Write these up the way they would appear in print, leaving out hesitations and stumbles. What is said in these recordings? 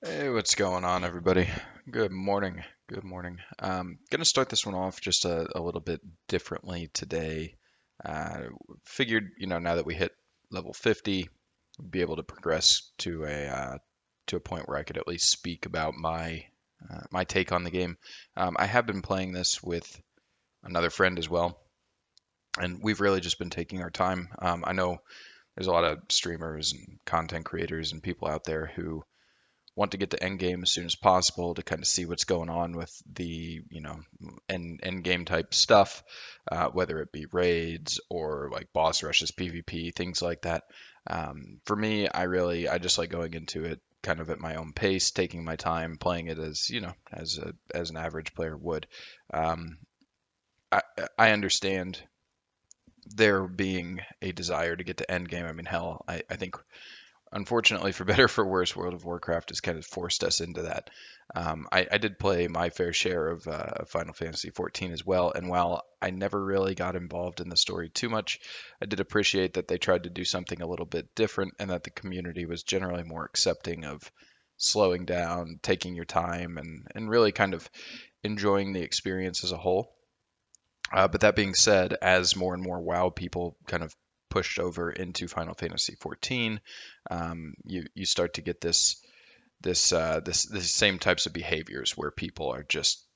Hey, what's going on, everybody? Good morning. Good morning. Gonna start this one off just a little bit differently today. Figured, now that we hit level 50, we'd be able to progress to a point where I could at least speak about my take on the game. I have been playing this with another friend as well, and we've really just been taking our time. I know there's a lot of streamers and content creators and people out there who want to get to end game as soon as possible to kind of see what's going on with the end game type stuff, whether it be raids or like boss rushes, PvP, things like that. For me, I just like going into it kind of at my own pace, taking my time, playing it as as an average player would. Um, I, I understand there being a desire to get to end game. I mean, hell, I think unfortunately, for better or for worse, World of Warcraft has kind of forced us into that. I did play my fair share of Final Fantasy 14 as well, and while I never really got involved in the story too much, I did appreciate that they tried to do something a little bit different, and that the community was generally more accepting of slowing down, taking your time, and really kind of enjoying the experience as a whole. But that being said, as more and more WoW people kind of pushed over into Final Fantasy 14, you start to get this same types of behaviors where people are just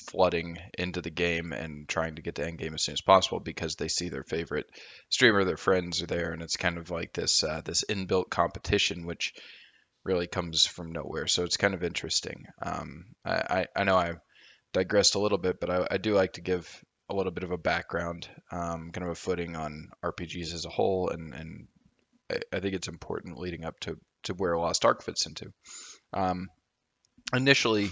flooding into the game and trying to get to end game as soon as possible because they see their favorite streamer, their friends are there, and it's kind of like this inbuilt competition, which really comes from nowhere. So it's kind of interesting. I know I digressed a little bit, but I do like to give a little bit of a background, kind of a footing on RPGs as a whole, and I think it's important leading up to where Lost Ark fits into. Um, Initially,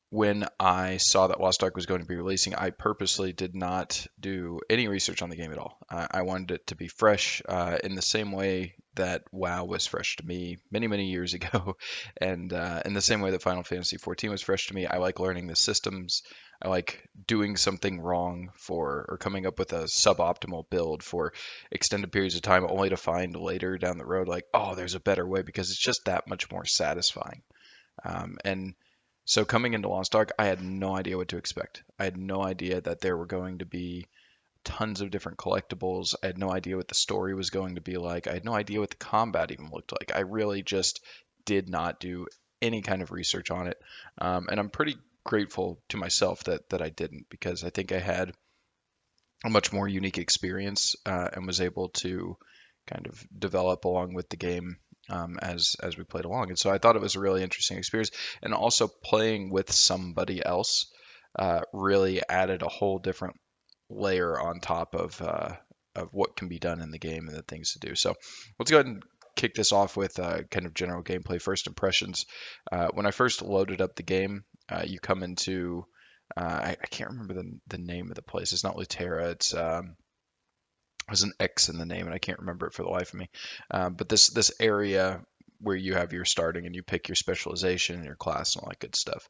when I saw that Lost Ark was going to be releasing, I purposely did not do any research on the game at all. I wanted it to be fresh, in the same way that WoW was fresh to me many, many years ago, and in the same way that Final Fantasy 14 was fresh to me. I like learning the systems. I like doing something wrong or coming up with a suboptimal build for extended periods of time, only to find later down the road, like, oh, there's a better way because it's just that much more satisfying. And so coming into Lost Ark, I had no idea what to expect. I had no idea that there were going to be tons of different collectibles. I had no idea what the story was going to be like. I had no idea what the combat even looked like. I really just did not do any kind of research on it. And I'm pretty grateful to myself that I didn't, because I think I had a much more unique experience, and was able to kind of develop along with the game, as we played along. And so I thought it was a really interesting experience, and also playing with somebody else really added a whole different layer on top of what can be done in the game and the things to do. So let's go ahead and kick this off with kind of general gameplay first impressions. When I first loaded up the game, you come into I can't remember the name of the place. It's not Lutera. There's an X in the name, and I can't remember it for the life of me. But this area where you have your starting and you pick your specialization and your class and all that good stuff.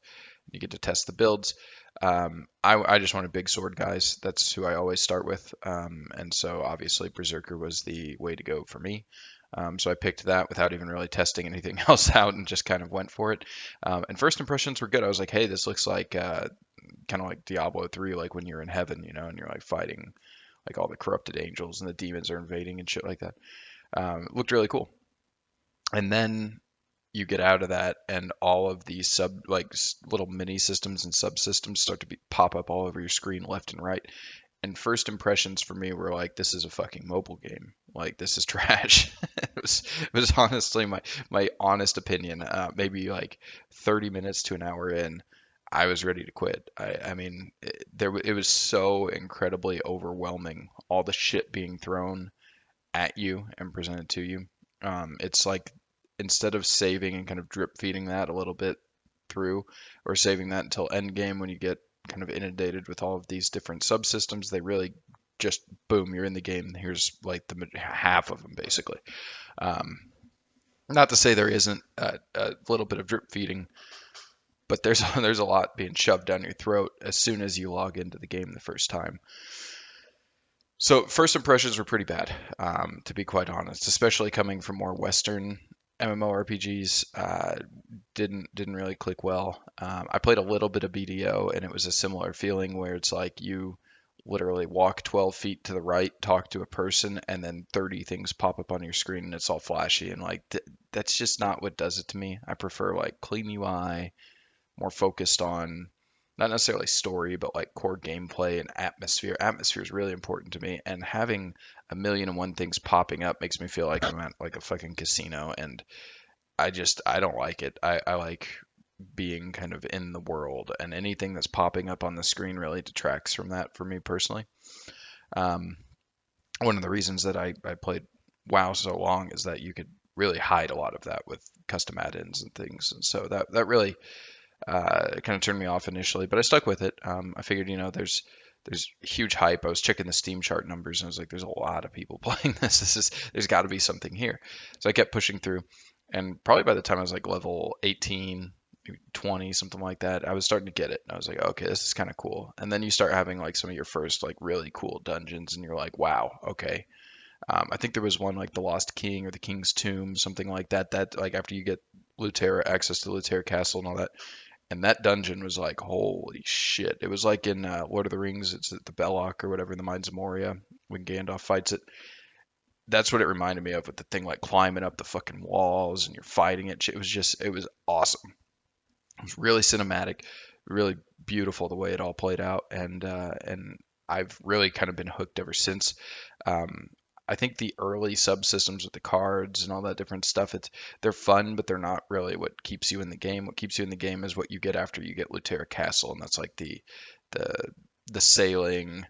You get to test the builds. I just wanted big sword guys. That's who I always start with. And so obviously Berserker was the way to go for me. So I picked that without even really testing anything else out and just kind of went for it. And first impressions were good. I was like, hey, this looks like kind of like Diablo 3, like when you're in heaven, and you're like fighting like all the corrupted angels and the demons are invading and shit like that. It looked really cool. And then you get out of that, and all of these little mini systems and subsystems start to pop up all over your screen left and right. And first impressions for me were like, this is a fucking mobile game. Like, this is trash. It was honestly my honest opinion. Maybe like 30 minutes to an hour in, I was ready to quit. I mean, it was so incredibly overwhelming. All the shit being thrown at you and presented to you. It's like, instead of saving and kind of drip feeding that a little bit through, or saving that until end game when you get kind of inundated with all of these different subsystems, they really just boom, you're in the game. Here's like the half of them basically. Um, Not to say there isn't a little bit of drip feeding, but there's a lot being shoved down your throat as soon as you log into the game the first time. So first impressions were pretty bad, to be quite honest, especially coming from more Western. MMORPGs didn't really click well. I played a little bit of BDO, and it was a similar feeling where it's like you literally walk 12 feet to the right, talk to a person, and then 30 things pop up on your screen, and it's all flashy. And like that's just not what does it to me. I prefer like clean UI, more focused on not necessarily story, but like core gameplay and atmosphere. Atmosphere is really important to me, and having a million and one things popping up makes me feel like I'm at like a fucking casino, and I don't like it. I like being kind of in the world, and anything that's popping up on the screen really detracts from that for me personally. Um, One of the reasons that I played WoW so long is that you could really hide a lot of that with custom add-ins and things, and so that really kind of turned me off initially, but I stuck with it. I figured, there's huge hype. I was checking the Steam chart numbers, and I was like, there's a lot of people playing this. There's got to be something here. So I kept pushing through, and probably by the time I was like level 18, maybe 20, something like that, I was starting to get it. And I was like, okay, this is kind of cool. And then you start having like some of your first like really cool dungeons, and you're like, wow, okay. I think there was one like the Lost King or the King's Tomb, something like that. That like after you get Lutera access to Lutera Castle and all that, and that dungeon was like, holy shit. It was like in Lord of the Rings, it's at the Belloc or whatever, in the Mines of Moria, when Gandalf fights it. That's what it reminded me of, with the thing like climbing up the fucking walls and you're fighting it. It was awesome. It was really cinematic, really beautiful the way it all played out, and I've really kind of been hooked ever since. Um, I think the early subsystems with the cards and all that different stuff, they're fun, but they're not really what keeps you in the game. What keeps you in the game is what you get after you get Lutera Castle, and that's like the the sailing,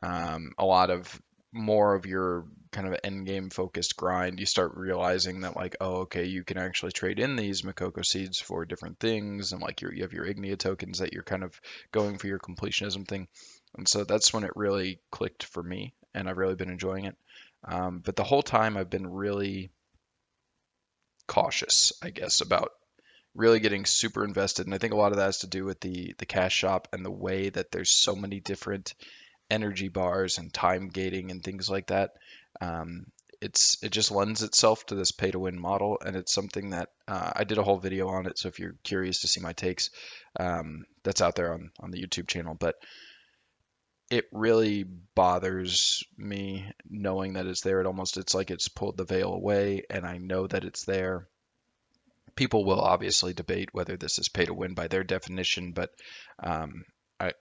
a lot of more of your kind of end game focused grind. You start realizing that like, oh, okay, you can actually trade in these Makoko seeds for different things, and like you have your Ignia tokens that you're kind of going for your completionism thing. And so that's when it really clicked for me, and I've really been enjoying it. But the whole time I've been really cautious, I guess, about really getting super invested. And I think a lot of that has to do with the cash shop and the way that there's so many different energy bars and time gating and things like that. Um, it just lends itself to this pay to win model, and it's something that I did a whole video on it. So if you're curious to see my takes, that's out there on the YouTube channel. But it really bothers me knowing that it's there. It's like it's pulled the veil away, and I know that it's there. People will obviously debate whether this is pay to win by their definition, but um, I,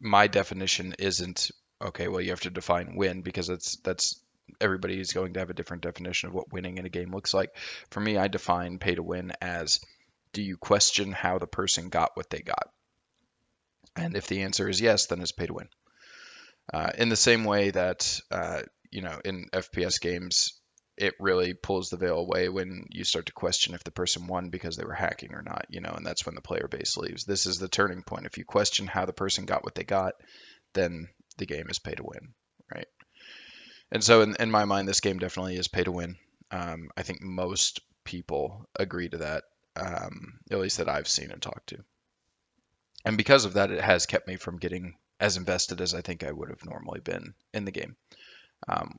my definition isn't okay. Well, you have to define win, because that's everybody is going to have a different definition of what winning in a game looks like. For me, I define pay to win as, do you question how the person got what they got? And if the answer is yes, then it's pay to win. In the same way that in FPS games, it really pulls the veil away when you start to question if the person won because they were hacking or not, and that's when the player base leaves. This is the turning point. If you question how the person got what they got, then the game is pay to win, right? And so in my mind, this game definitely is pay to win. I think most people agree to that, at least that I've seen and talked to. And because of that, it has kept me from getting as invested as I think I would have normally been in the game.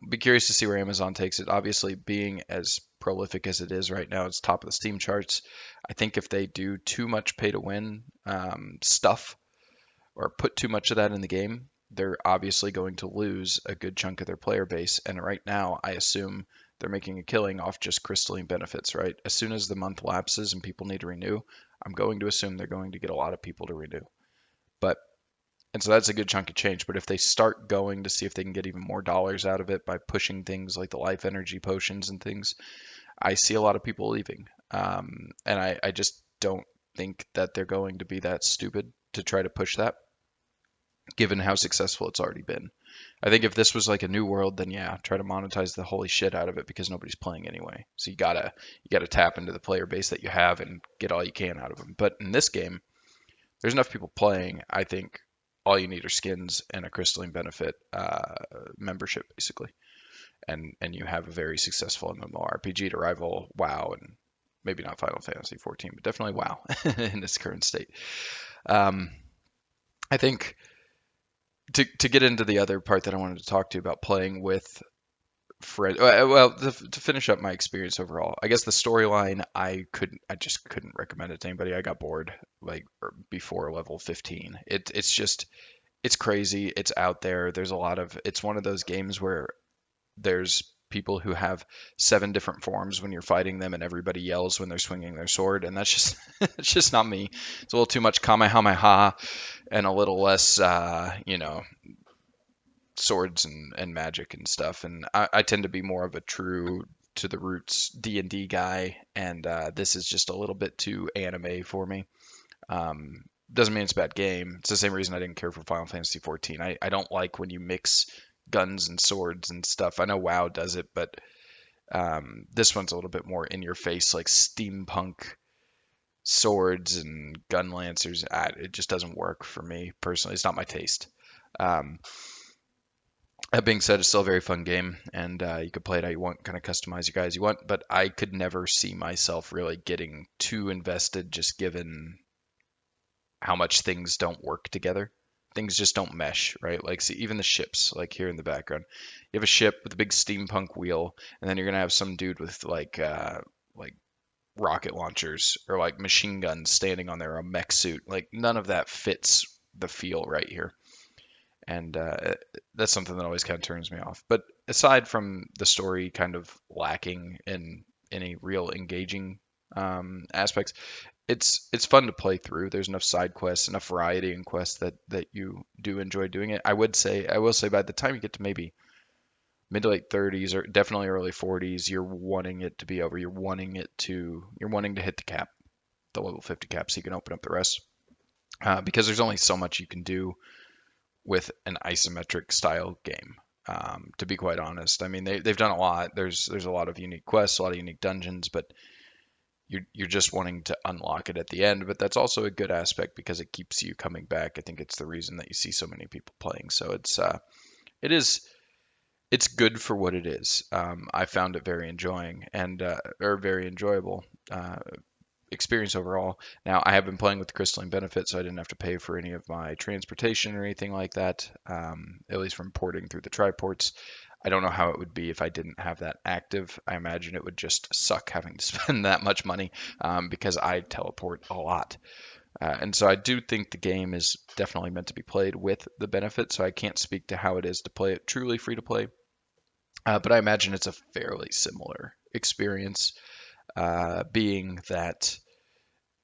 Be curious to see where Amazon takes it. Obviously, being as prolific as it is right now, it's top of the Steam charts. I think if they do too much pay to win stuff, or put too much of that in the game, they're obviously going to lose a good chunk of their player base. And right now, I assume they're making a killing off just crystalline benefits, right? As soon as the month lapses and people need to renew, I'm going to assume they're going to get a lot of people to renew. But and so that's a good chunk of change. But if they start going to see if they can get even more dollars out of it by pushing things like the life energy potions and things, I see a lot of people leaving. And I just don't think that they're going to be that stupid to try to push that, given how successful it's already been. I think if this was like a new world, then yeah, try to monetize the holy shit out of it, because nobody's playing anyway. So you gotta tap into the player base that you have and get all you can out of them. But in this game, there's enough people playing. I think all you need are skins and a crystalline benefit membership, basically, and you have a very successful MMORPG to rival WoW, and maybe not Final Fantasy 14, but definitely WoW in its current state. Um, I think to get into the other part that I wanted to talk to you about, playing with To finish up my experience overall, I guess the storyline I just couldn't recommend it to anybody. I got bored like before level 15. It's crazy. It's out there. It's one of those games where there's people who have 7 different forms when you're fighting them, and everybody yells when they're swinging their sword, and that's just it's just not me. It's a little too much Kamehameha and a little less, swords and magic and stuff. And I tend to be more of a true to the roots D&D guy, and this is just a little bit too anime for me. Doesn't mean it's a bad game. It's the same reason I didn't care for Final Fantasy 14. I don't like when you mix guns and swords and stuff. I know WoW does it, but this one's a little bit more in your face, like steampunk swords and gun lancers. It just doesn't work for me personally. It's not my taste. Um, that being said, it's still a very fun game, and you could play it how you want, kind of customize your guys you want. But I could never see myself really getting too invested, just given how much things don't work together. Things just don't mesh, right? Like, see, even the ships, like here in the background, you have a ship with a big steampunk wheel, and then you're gonna have some dude with like rocket launchers or like machine guns standing on there, a mech suit. Like, none of that fits the feel right here, and that's something that always kind of turns me off. But aside from the story kind of lacking in any real engaging aspects, it's fun to play through. There's enough side quests, enough variety in quests that you do enjoy doing it. I will say by the time you get to maybe mid to late 30s or definitely early 40s, you're wanting it to be over. You're wanting to hit the cap, the level 50 cap, so you can open up the rest. Because there's only so much you can do with an isometric style game. To be quite honest, I mean they've done a lot. There's a lot of unique quests, a lot of unique dungeons, but you're just wanting to unlock it at the end. But that's also a good aspect because it keeps you coming back. I think it's the reason that you see so many people playing. So it is it's good for what it is. I found it very enjoying and or very enjoyable. Experience overall. Now, I have been playing with the crystalline benefit, so I didn't have to pay for any of my transportation or anything like that, at least from porting through the triports. I don't know how it would be if I didn't have that active. I imagine it would just suck having to spend that much money because I teleport a lot. And so I do think the game is definitely meant to be played with the benefit, so I can't speak to how it is to play it truly free to play. But I imagine it's a fairly similar experience, being that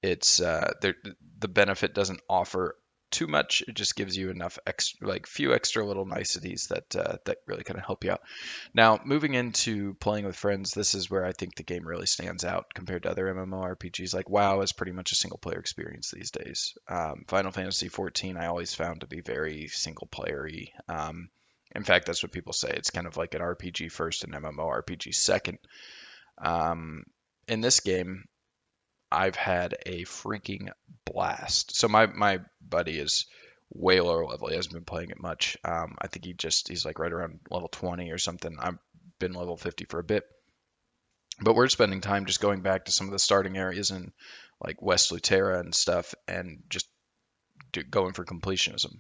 the benefit doesn't offer too much. It just gives you enough extra, like few extra little niceties that really kind of help you out. Now, moving into playing with friends, this is where I think the game really stands out compared to other MMORPGs. Like WoW is pretty much a single player experience these days. Final Fantasy 14 I always found to be very single playery. In fact, that's what people say. It's kind of like an RPG first and MMORPG second. In this game, I've had a freaking blast. So my buddy is way lower level. He hasn't been playing it much. I think he's like right around level 20 or something. I've been level 50 for a bit. But we're spending time just going back to some of the starting areas in like West Lutera and stuff and just going for completionism.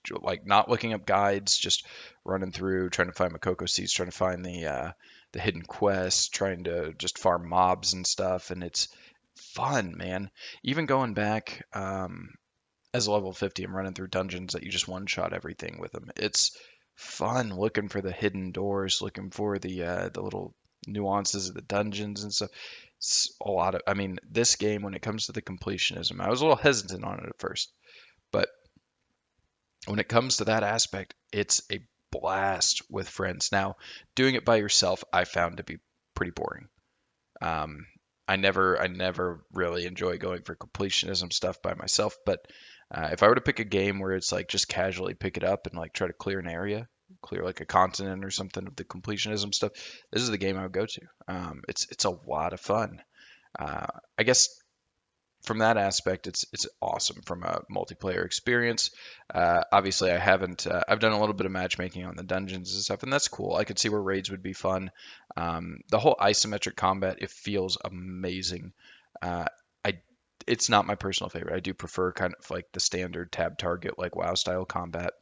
Like not looking up guides, just running through, trying to find Makoko seeds, trying to find the hidden quests, trying to just farm mobs and stuff, and it's fun, man. Even going back as a level 50, I'm running through dungeons that you just one shot everything with them. It's fun looking for the hidden doors, looking for the little nuances of the dungeons and stuff. It's a lot of, I mean, this game when it comes to the completionism, I was a little hesitant on it at first, but when it comes to that aspect, it's a blast with friends. Now, doing it by yourself, I found to be pretty boring. Um, I never really enjoy going for completionism stuff by myself. But if I were to pick a game where it's like just casually pick it up and like try to clear an area, clear like a continent or something of the completionism stuff, this is the game I would go to. It's a lot of fun. I guess from that aspect, it's awesome from a multiplayer experience. Obviously, I haven't. I've done a little bit of matchmaking on the dungeons and stuff, and that's cool. I could see where raids would be fun. The whole isometric combat, it feels amazing. Uh, I it's not my personal favorite. I do prefer kind of like the standard tab target, like WoW style combat.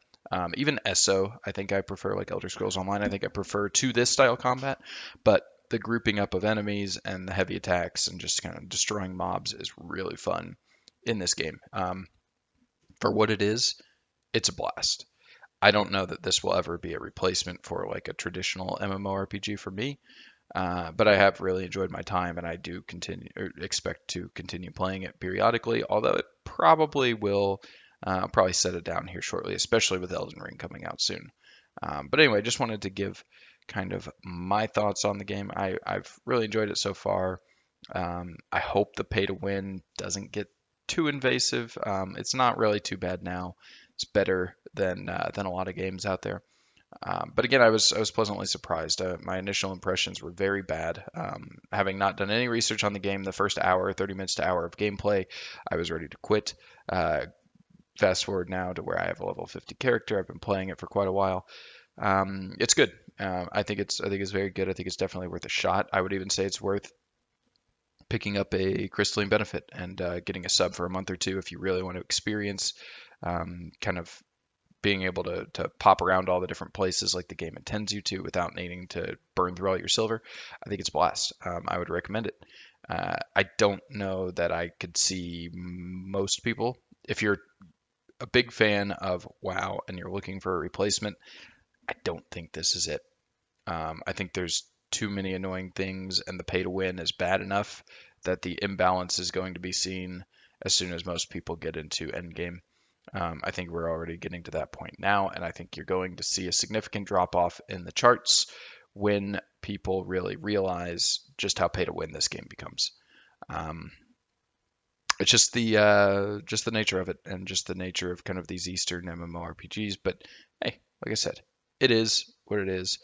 Even ESO, I think I prefer, like Elder Scrolls Online, I think I prefer to this style combat, but the grouping up of enemies and the heavy attacks and just kind of destroying mobs is really fun in this game. For what it is, it's a blast. I don't know that this will ever be a replacement for like a traditional MMORPG for me, but I have really enjoyed my time, and I do continue or expect to continue playing it periodically. Although it probably will, probably set it down here shortly, especially with Elden Ring coming out soon. But anyway, just wanted to give kind of my thoughts on the game. I've really enjoyed it so far. I hope the pay to win doesn't get too invasive. It's not really too bad now. It's better than a lot of games out there. But again, I was pleasantly surprised. My initial impressions were very bad. Having not done any research on the game, the first hour, 30 minutes to hour of gameplay, I was ready to quit. Fast forward now to where I have a level 50 character. I've been playing it for quite a while. It's good. I think it's very good. I think it's definitely worth a shot. I would even say it's worth picking up a crystalline benefit and getting a sub for a month or two if you really want to experience kind of being able to pop around all the different places like the game intends you to without needing to burn through all your silver. I think it's a blast. I would recommend it. I don't know that I could see most people. If you're a big fan of WoW and you're looking for a replacement, I don't think this is it. I think there's too many annoying things, and the pay to win is bad enough that the imbalance is going to be seen as soon as most people get into endgame. I think we're already getting to that point now, and I think you're going to see a significant drop off in the charts when people really realize just how pay to win this game becomes. Um, it's just the nature of it, and just the nature of kind of these Eastern MMORPGs. But hey, like I said, it is what it is.